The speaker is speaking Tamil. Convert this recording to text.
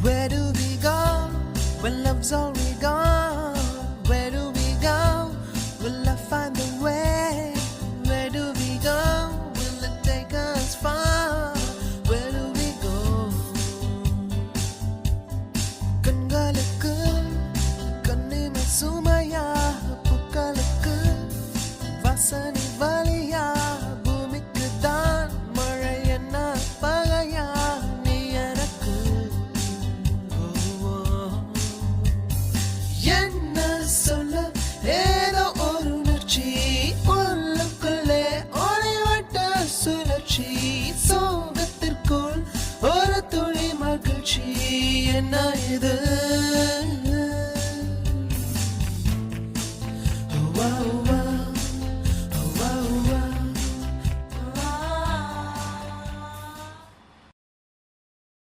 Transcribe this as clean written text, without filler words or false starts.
Where do we go when love's all we got? Where do we go? Will I find the way? Where do we go? Will it take us far? Where do we go? கண்களுக்கு கண்ணிமை சுமையா, பூக்களுக்கு வாசனை வழியா, பூமிக்கு தான் மழை என்ன பகையா, நீ எனக்கு என்ன சொல்ல ஏதோ ஒரு உணர்ச்சி உள்ளுக்குள்ளே ஒளிவட்ட சுழற்சி, சோகத்திற்குள் ஒரு துளி மகிழ்ச்சி, என்ன இது